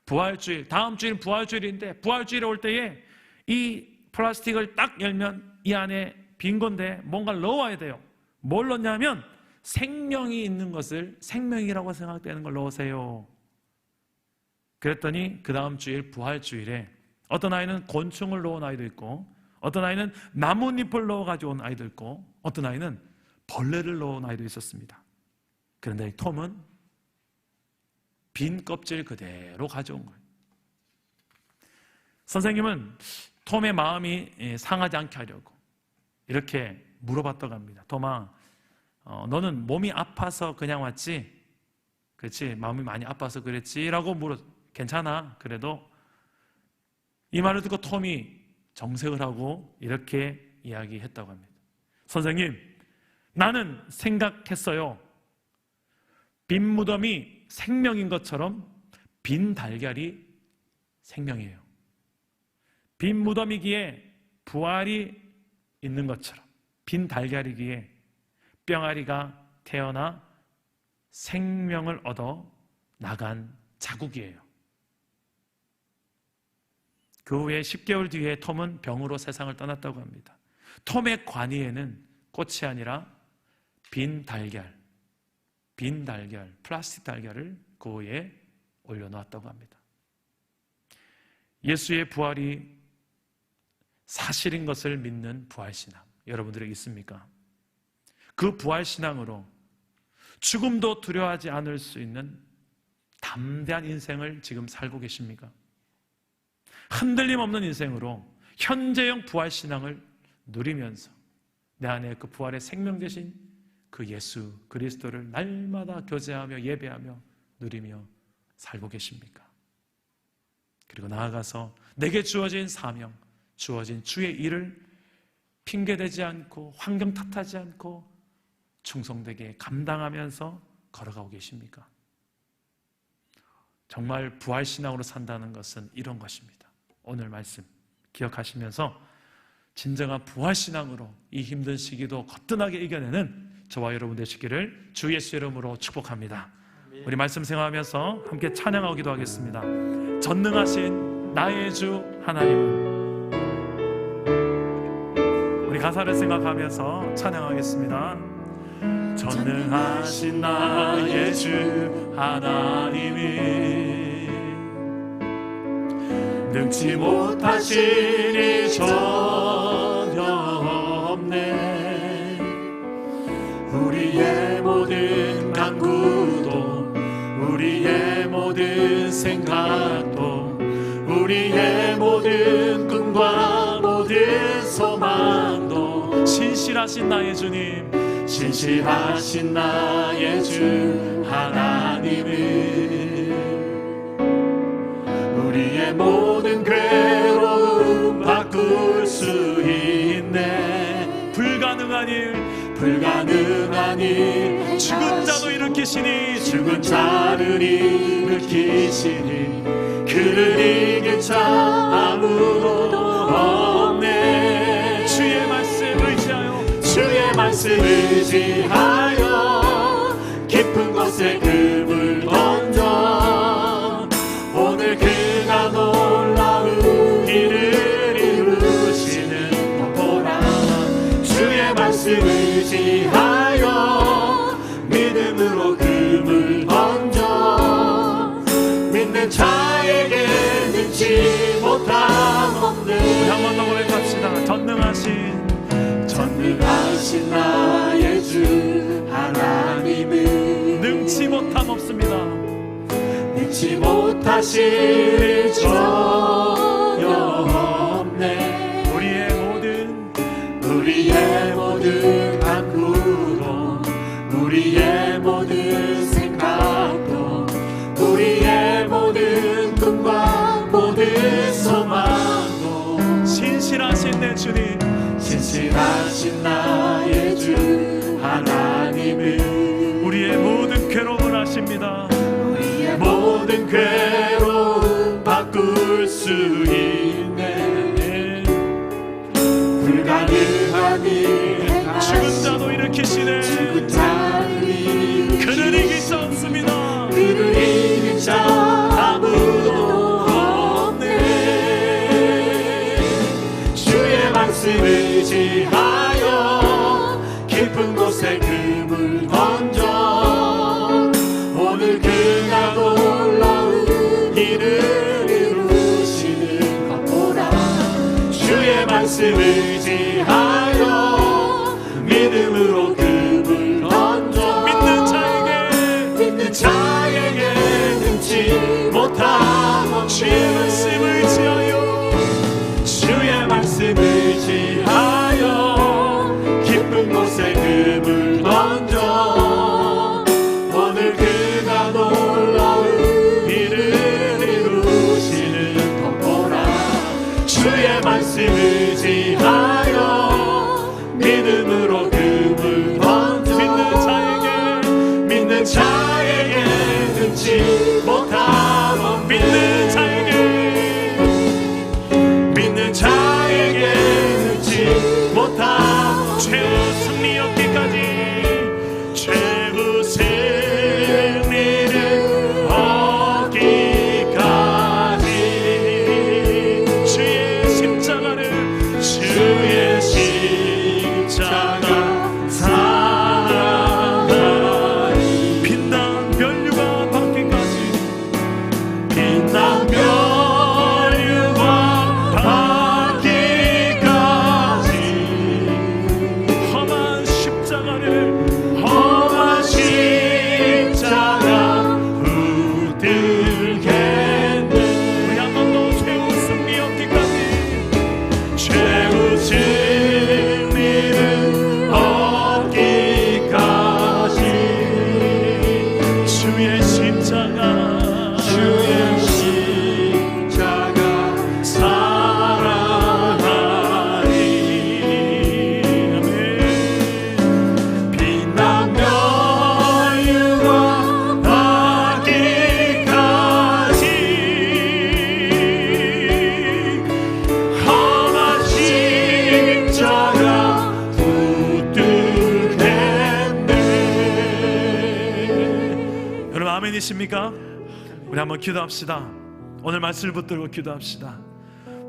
부활주일, 다음 주일은 부활주일인데 부활주일에 올 때에 이 플라스틱을 딱 열면 이 안에 빈 건데 뭔가를 넣어야 돼요. 뭘 넣냐면 생명이 있는 것을 생명이라고 생각되는 걸 넣으세요. 그랬더니 그 다음 주일 부활주일에 어떤 아이는 곤충을 넣은 아이도 있고 어떤 아이는 나뭇잎을 넣어 가지고 온 아이도 있고 어떤 아이는 벌레를 넣은 아이도 있었습니다. 그런데 이 톰은 빈 껍질 그대로 가져온 거예요. 선생님은 톰의 마음이 상하지 않게 하려고 이렇게 물어봤다고 합니다. 톰아, 너는 몸이 아파서 그냥 왔지? 그렇지? 마음이 많이 아파서 그랬지? 라고 괜찮아. 그래도 이 말을 듣고 톰이 정색을 하고 이렇게 이야기했다고 합니다. 선생님, 나는 생각했어요. 빈 무덤이 생명인 것처럼 빈 달걀이 생명이에요. 빈 무덤이기에 부활이 있는 것처럼 빈 달걀이기에 뿅아리가 태어나 생명을 얻어 나간 자국이에요. 그 후에 10개월 뒤에 톰은 병으로 세상을 떠났다고 합니다. 톰의 관이에는 꽃이 아니라 빈 달걀, 플라스틱 달걀을 그 위에 올려놓았다고 합니다. 예수의 부활이 사실인 것을 믿는 부활신앙, 여러분들에게 있습니까? 그 부활신앙으로 죽음도 두려워하지 않을 수 있는 담대한 인생을 지금 살고 계십니까? 흔들림 없는 인생으로 현재형 부활신앙을 누리면서 내 안에 그 부활의 생명 되신 그 예수 그리스도를 날마다 교제하며 예배하며 누리며 살고 계십니까? 그리고 나아가서 내게 주어진 사명, 주어진 주의 일을 핑계대지 않고 환경 탓하지 않고 충성되게 감당하면서 걸어가고 계십니까? 정말 부활신앙으로 산다는 것은 이런 것입니다. 오늘 말씀 기억하시면서 진정한 부활신앙으로 이 힘든 시기도 거뜬하게 이겨내는 저와 여러분 되시기를 주 예수 이름으로 축복합니다. 우리 말씀 생각하면서 함께 찬양하기도 하겠습니다. 전능하신 나의 주 하나님은. 우리 가사를 생각하면서 찬양하겠습니다. 전능하신 나의 주 하나님이 능치 못하신 일 전혀 없네. 우리의 모든 간구도 우리의 모든 생각도 우리의 모든 꿈과 모든 소망도 신실하신 나의 주님, 신실하신 나의 주 하나님은 우리의 모든 괴로움 바꿀 수 있네. 불가능한 일 죽은 자도 일으키시니 죽은 자를 일으키시니 그를 이길 자 아무도 없네. 주의 말씀 의지하여 깊은 곳에 금을 던져 오늘 그가 놀라운 일을 이루시는 보라. 주의 말씀 의지하여 믿음으로 금을 던져 믿는 자에게 능치 못함 없네. 우리 한 번 더 고백합시다. 전능하신 나의 주 하나님은 능치 못함 없습니다. 능치 못하실 일 전혀 없네. 우리의 모든 간구도 우리의 모든 생각도 우리의 모든 꿈과 모든 소망도 신실하신 내 주님, 신실하신 나의 주 하나님은 우리의 모든 괴로움을 아십니다. 우리의 모든 괴로움 바꿀 수 있네. 불가능한 일 죽은 자도 일으키시네. 그를 이길 자 없습니다. 그를 이길 자 아무도 없네. 주의 말씀 의지하여 깊은 곳에 금을 던져 오늘 그가 놀라운 일을 이루시는 것 보라. 주의 말씀 의지하여 믿음으로 금을 던져 믿는 자에게 능치 못함 없네. 주의 말씀 의지하여 깊은 곳에 금을 던져 오늘 그가 놀라운 일을 이루시는 것 보라. 주의 말씀 의지하여 믿음으로 금을 던져 믿는 자에게 능치 못함 없네. 믿는 자에게 능치 못함. 최후 승리 얻기까지 최후 승리를 얻기까지 주의 십자가 사랑하리. 빛난 면류관 받기까지 빛난 면류관 받기까지 험한 십자가 붙들겠네. 우리 한 번 더 최후 승리 얻기까지 최후 승리를 얻기까지 주의 십자가 사랑하리. 아멘. 빛난 면류관 받기까지 험한 십자가 붙들겠네. 여러분 아멘이십니까? 우리 한번 기도합시다. 오늘 말씀을 붙들고 기도합시다.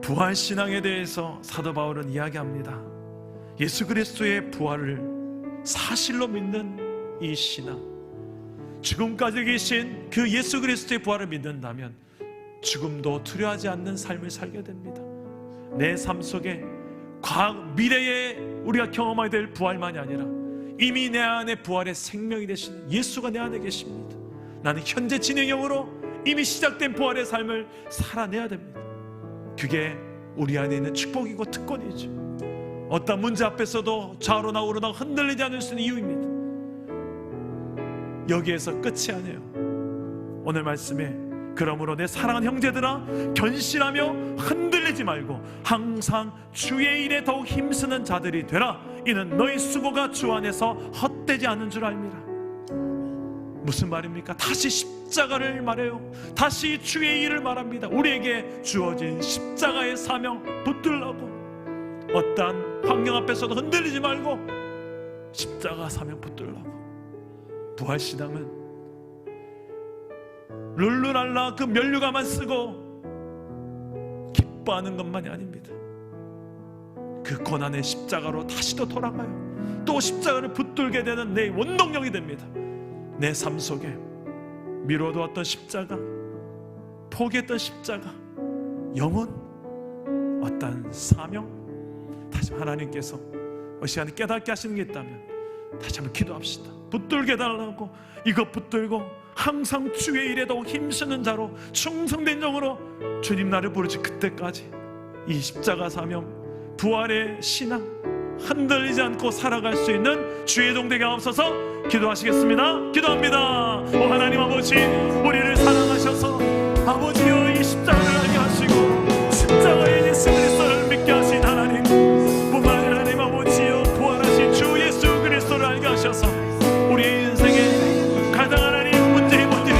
부활신앙에 대해서 사도 바울은 이야기합니다. 예수 그리스도의 부활을 사실로 믿는 이 신앙, 죽음까지 계신 그 예수 그리스도의 부활을 믿는다면 죽음도 두려워하지 않는 삶을 살게 됩니다. 내 삶 속에 미래에 우리가 경험하게 될 부활만이 아니라 이미 내 안에 부활의 생명이 되시는 예수가 내 안에 계십니다. 나는 현재 진행형으로 이미 시작된 부활의 삶을 살아내야 됩니다. 그게 우리 안에 있는 축복이고 특권이죠. 어떤 문제 앞에서도 좌우로나 우로나 흔들리지 않을 수 있는 이유입니다. 여기에서 끝이 아니에요. 오늘 말씀에 그러므로 내 사랑하는 형제들아 견실하며 흔들리지 말고 항상 주의 일에 더욱 힘쓰는 자들이 되라. 이는 너희 수고가 주 안에서 헛되지 않은 줄 알미라. 무슨 말입니까? 다시 십자가를 말해요. 다시 주의 일을 말합니다. 우리에게 주어진 십자가의 사명 붙들라고. 어떠한 환경 앞에서도 흔들리지 말고 십자가 사명 붙들라고. 부활신앙은 룰루랄라 그 면류가만 쓰고 기뻐하는 것만이 아닙니다. 그 고난의 십자가로 다시 또 돌아가요. 또 십자가를 붙들게 되는 내 원동력이 됩니다. 내 삶 속에 미뤄두었던 십자가, 포기했던 십자가, 영혼, 어떤 사명, 다시 하나님께서 이 시간에 깨닫게 하시는 게 있다면 다시 한번 기도합시다. 붙들게 달라고. 이것 붙들고 항상 주의 일에 더욱 힘쓰는 자로 충성된 영으로 주님 나를 부르시 그때까지 이 십자가 사명, 부활의 신앙 흔들리지 않고 살아갈 수 있는 주의 종 되게 하옵소서. 기도하시겠습니다. 기도합니다. 오 하나님 아버지, 우리를 사랑하셔서 아버지여 이 십자가를 알게 하시고 십자가의 예수 그리스도를 믿게 하신 하나님, 뿐만 아니라 하나님 아버지여 부활하신 주 예수 그리스도를 알게 하셔서 우리의 인생에 가장 하나님 문제의 본질인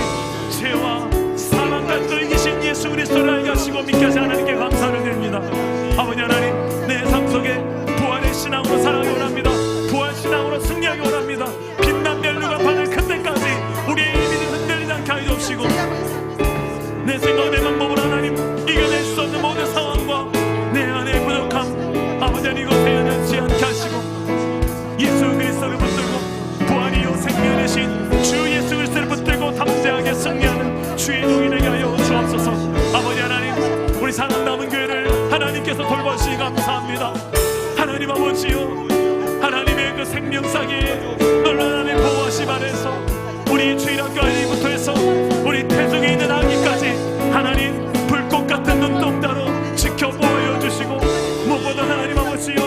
죄와 사망까지도 이기신 예수 그리스도를 알게 하시고 믿게 하신 하나님께 감사를 드립니다. 아버지 하나님, 내 삶 속에 부활의 신앙으로 살아가기 원합니다. 부활 신앙으로 승리하기 원합니다. 빛난 멸류가 바늘 그때까지 우리의 이미는 흔들리지 않게 하여 주시고 내 생각 내 방법으로 하나님 이겨낼 수 없는 모든 상황과 내 안의 부족함 아버지 하나님 이것에 연연치 않게 하시고 예수 그리스도를 붙들고 부활이요 생명이 되신 주 예수 그리스도를 붙들고 담대하게 승리하는 주의 종이 되게 하여 주옵소서. 아버지 하나님, 우리 사랑 남은 교회를 하나님께서 돌보시니 감사합니다. 하나님 아버지요, 하나님의 그 생명사기에 놀라는 보호하심 안에서 우리 주일학교부터 해서 우리 태중에 있는 아기까지 하나님 불꽃 같은 눈동자로 지켜보여 주시고 무엇보다 하나님 아버지요,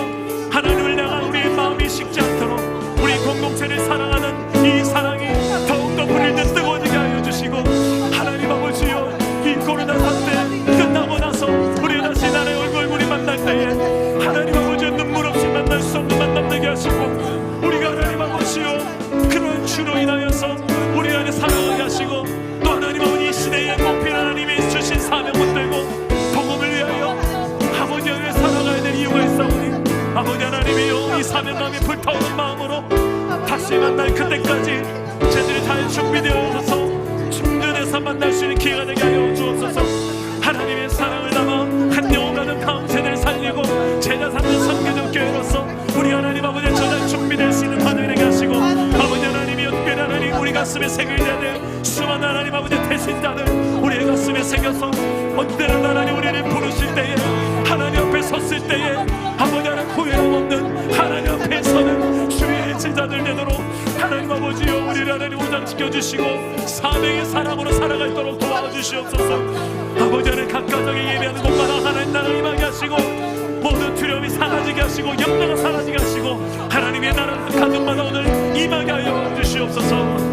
하나님을 향한 우리의 마음이 식지 않도록 우리 공동체를 사랑하는 이 사랑이 더욱더 불일 듯 뜨거워지게 하여 주시고 하나님 아버지요, 이 코로나 사태 끝나고 나서 우리 다시 나의 얼굴 만날 때에 하나님 아버지요, 눈물 없이 만날 수 없는 만남 되게 하시고 우리가 하나님 아버지요, 그런 주로 인하여서 우리 안에 살아가게 하시고 또 하나님 아버지 이 시대에 꽃필 하나님이 주신 사명 붙들고 복음을 위하여 아버지 안에 살아가야 될 이유가 있사오니 아버지 하나님이요, 이 사명감이 불타오는 마음으로 다시 만날 그때까지 저희들이 잘 준비되어서 충전해서 만날 수 있는 기회가 되게 하여 주옵소서. 하나님의 사랑을 담아 한 영혼 가는 다음 세대를 살리고 제자 삼는 선교적 교회로서 우리 하나님 아버지 저장 준비될 수 있는 환영이 되게 하시고 아버지 하나님이여, 특별히 하나님 우리 가슴에 새겨야 될 수많은 하나님 아버지 대신자들 우리의 가슴에 새겨서 언제나 하나님 우리를 부르실 때에 하나님 앞에 섰을 때에 아버지 하나님 후회함 없는 하나님 앞에 서는 주의 제자들 되도록 하나님 아버지여 우리를 하나님 우장시켜 주시고 사명의 사람으로 살아가도록 도와주시옵소서. 아버지 하나님 각 가정에 예배하는 곳마다 하나님 나라 임하게 하시고 모든 두려움이 사라지게 하시고 염려가 사라지게 하시고 하나님의 나라 가정마다 오늘 임하게 하여 주시옵소서.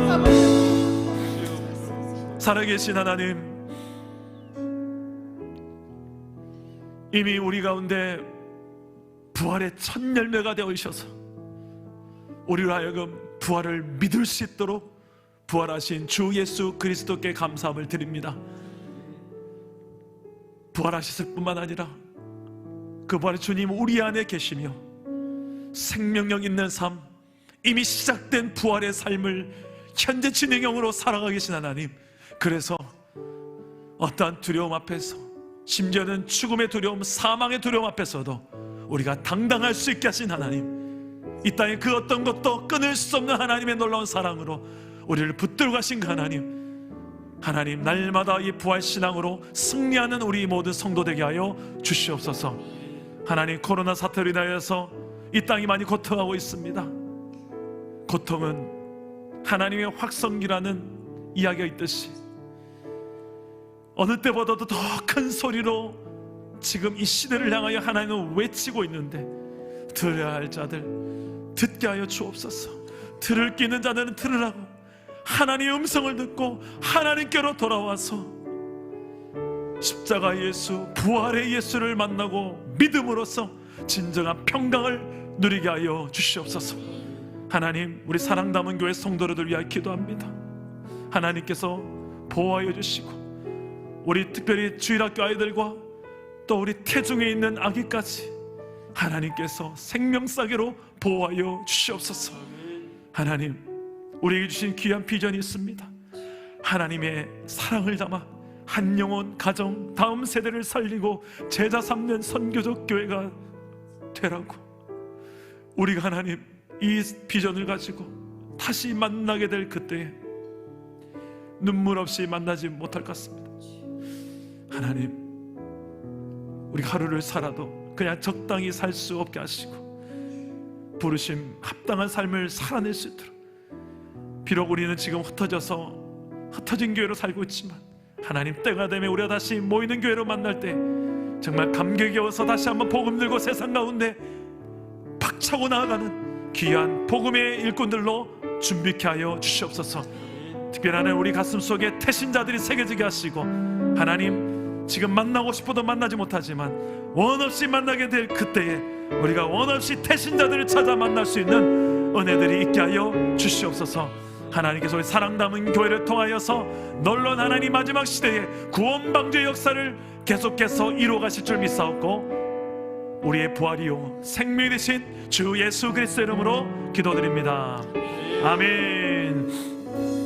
살아계신 하나님, 이미 우리 가운데 부활의 첫 열매가 되어 있어서 우리로 하여금 부활을 믿을 수 있도록 부활하신 주 예수 그리스도께 감사함을 드립니다. 부활하셨을 뿐만 아니라 그 부활의 주님 우리 안에 계시며 생명력 있는 삶, 이미 시작된 부활의 삶을 현재 진행형으로 살아가 계신 하나님, 그래서 어떠한 두려움 앞에서, 심지어는 죽음의 두려움, 사망의 두려움 앞에서도 우리가 당당할 수 있게 하신 하나님, 이 땅의 그 어떤 것도 끊을 수 없는 하나님의 놀라운 사랑으로 우리를 붙들고 가신 그 하나님, 날마다 이 부활신앙으로 승리하는 우리 모든 성도 되게 하여 주시옵소서. 하나님, 코로나 사태로 인하여서 이 땅이 많이 고통하고 있습니다. 고통은 하나님의 확성기라는 이야기가 있듯이 어느 때보다도 더 큰 소리로 지금 이 시대를 향하여 하나님은 외치고 있는데, 들어야 할 자들 듣게 하여 주옵소서. 들을 끼는 자들은 들으라고 하나님의 음성을 듣고 하나님께로 돌아와서 십자가 예수, 부활의 예수를 만나고 믿음으로써 진정한 평강을 누리게 하여 주시옵소서. 하나님, 우리 사랑 담은 교회 성도들을 위하여 기도합니다. 하나님께서 보호하여 주시고, 우리 특별히 주일학교 아이들과 또 우리 태중에 있는 아기까지 하나님께서 생명싸개로 보호하여 주시옵소서. 하나님, 우리에게 주신 귀한 비전이 있습니다. 하나님의 사랑을 담아 한 영혼, 가정, 다음 세대를 살리고 제자 삼는 선교적 교회가 되라고. 우리가 하나님 이 비전을 가지고 다시 만나게 될 그때에 눈물 없이 만나지 못할 것 같습니다. 하나님, 우리 하루를 살아도 그냥 적당히 살 수 없게 하시고 부르심 합당한 삶을 살아낼 수 있도록, 비록 우리는 지금 흩어진 교회로 살고 있지만 하나님, 때가 되면 우리가 다시 모이는 교회로 만날 때 정말 감격이어서 다시 한번 복음 들고 세상 가운데 박차고 나아가는 귀한 복음의 일꾼들로 준비케 하여 주시옵소서. 특별한 우리 가슴 속에 태신자들이 새겨지게 하시고, 하나님, 지금 만나고 싶어도 만나지 못하지만 원 없이 만나게 될 그때에 우리가 원 없이 태신자들을 찾아 만날 수 있는 은혜들이 있게 하여 주시옵소서. 하나님께서 우리 사랑 담은 교회를 통하여서 널론 하나님 마지막 시대에 구원 방주의 역사를 계속해서 이루어 가실 줄 믿사옵고, 우리의 부활이요 생명이 되신 주 예수 그리스도의 이름으로 기도드립니다. 아멘.